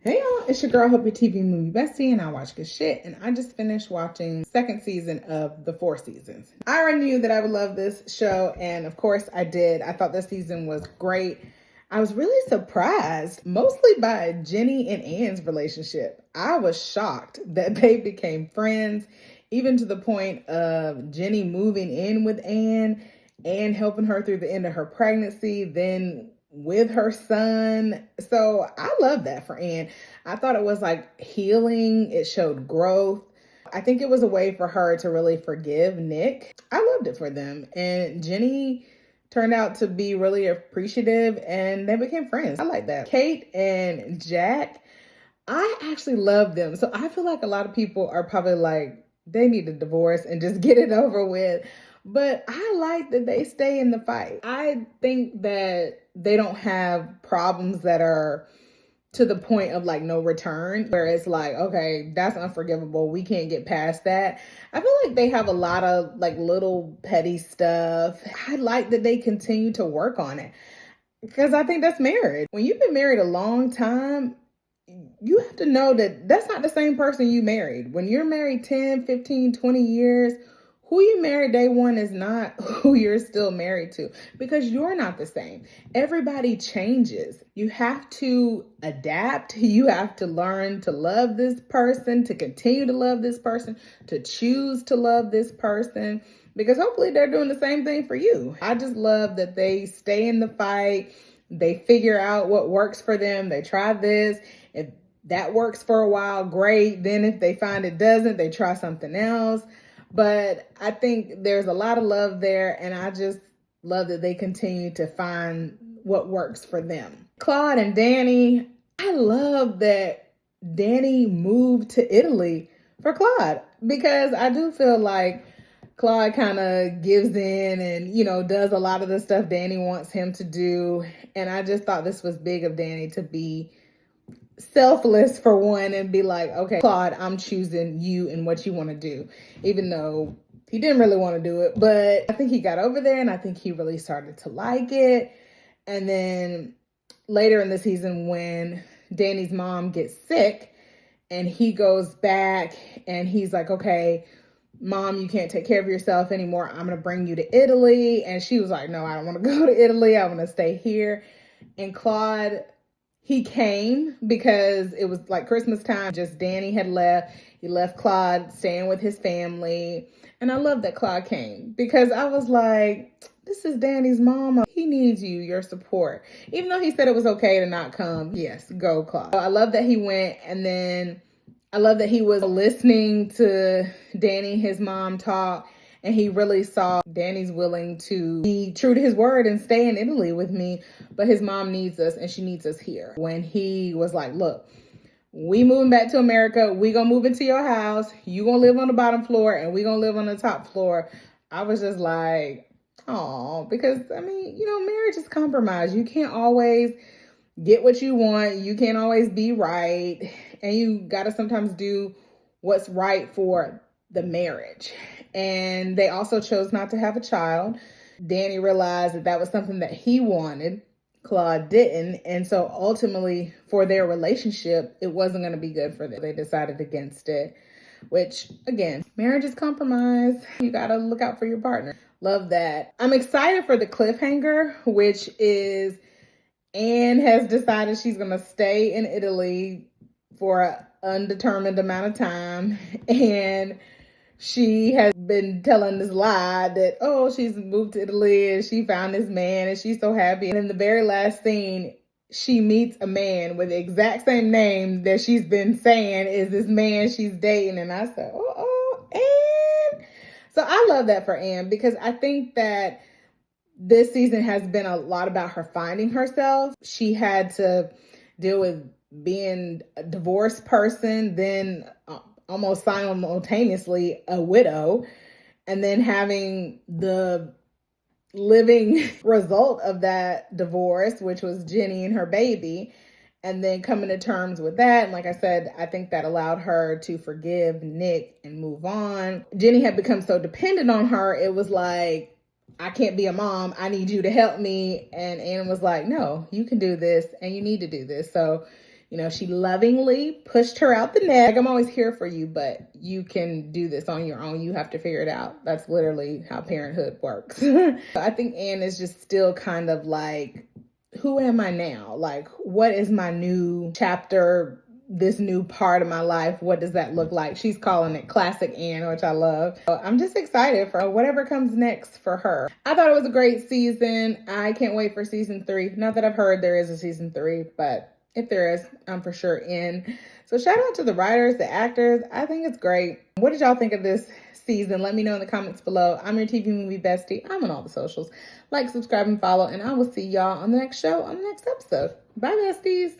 Hey y'all, it's your girl, Hope Your TV Movie Bestie, and I watch good shit. And I just finished watching the second season of the 4 seasons. I already knew that I would love this show, and of course I did. I thought this season was great. I was really surprised, mostly by Jenny and Anne's relationship. I was shocked that they became friends, even to the point of Jenny moving in with Anne and helping her through the end of her pregnancy, then with her son. So I love that for Anne. I thought it was like healing. It showed growth. I think it was a way for her to really forgive Nick. I loved it for them. And Jenny turned out to be really appreciative and they became friends. I like that. Kate and Jack, I actually love them. So I feel like a lot of people are probably like, they need a divorce and just get it over with. But I like that they stay in the fight. I think that they don't have problems that are to the point of like no return, where it's like, okay, that's unforgivable. We can't get past that. I feel like they have a lot of like little petty stuff. I like that they continue to work on it because I think that's marriage. When you've been married a long time, you have to know that that's not the same person you married. When you're married 10, 15, 20 years, who you married day one is not who you're still married to, because you're not the same. Everybody changes. You have to adapt. You have to learn to love this person, to continue to love this person, to choose to love this person, because hopefully they're doing the same thing for you. I just love that they stay in the fight. They figure out what works for them. They try this. If that works for a while, great. Then if they find it doesn't, they try something else. But I think there's a lot of love there, and I just love that they continue to find what works for them. Claude and Danny, I love that Danny moved to Italy for Claude, because I do feel like Claude kind of gives in and, does a lot of the stuff Danny wants him to do. And I just thought this was big of Danny to be selfless for one and be like, okay, Claude, I'm choosing you and what you want to do, even though he didn't really want to do it. But I think he got over there and I think he really started to like it. And then later in the season, when Danny's mom gets sick and he goes back and he's like, okay, Mom, you can't take care of yourself anymore. I'm going to bring you to Italy. And she was like, no, I don't want to go to Italy. I want to stay here. And Claude, he came because it was like Christmas time. Just Danny had left. He left Claude staying with his family. And I love that Claude came, because I was like, this is Danny's mama. He needs you, your support. Even though he said it was okay to not come. Yes, go Claude. So I love that he went. And then I love that he was listening to Danny, his mom, talk. And he really saw Danny's willing to be true to his word and stay in Italy with me. But his mom needs us and she needs us here. When he was like, look, we moving back to America. We gonna move into your house. You gonna live on the bottom floor and we gonna live on the top floor. I was just like, oh, because I mean, marriage is compromise. You can't always get what you want. You can't always be right. And you gotta sometimes do what's right for the marriage. And they also chose not to have a child. Danny realized that that was something that he wanted. Claude didn't. And so ultimately for their relationship, it wasn't going to be good for them. They decided against it, which again, marriage is compromise. You got to look out for your partner. Love that. I'm excited for the cliffhanger, which is Anne has decided she's going to stay in Italy for an undetermined amount of time. And she has been telling this lie that, oh, she's moved to Italy and she found this man and she's so happy. And in the very last scene, she meets a man with the exact same name that she's been saying is this man she's dating. And I said, oh, Anne. So I love that for Anne, because I think that this season has been a lot about her finding herself. She had to deal with being a divorced person, then almost simultaneously a widow, and then having the living result of that divorce, which was Jenny and her baby, and then coming to terms with that. And like I said, I think that allowed her to forgive Nick and move on. Jenny had become so dependent on her. It was like, I can't be a mom. I need you to help me. And Anne was like, no, you can do this and you need to do this. So, You know, she lovingly pushed her out the nest. Like, I'm always here for you, but you can do this on your own. You have to figure it out. That's literally how parenthood works. I think Anne is just still kind of like, who am I now? Like, what is my new chapter, this new part of my life? What does that look like? She's calling it classic Anne, which I love. So I'm just excited for whatever comes next for her. I thought it was a great season. I can't wait for season 3. Not that I've heard there is a season 3, but if there is, I'm for sure in. So shout out to the writers, the actors. I think it's great. What did y'all think of this season? Let me know in the comments below. I'm your TV movie bestie. I'm on all the socials. Like, subscribe, and follow, and I will see y'all on the next show, on the next episode. Bye, besties.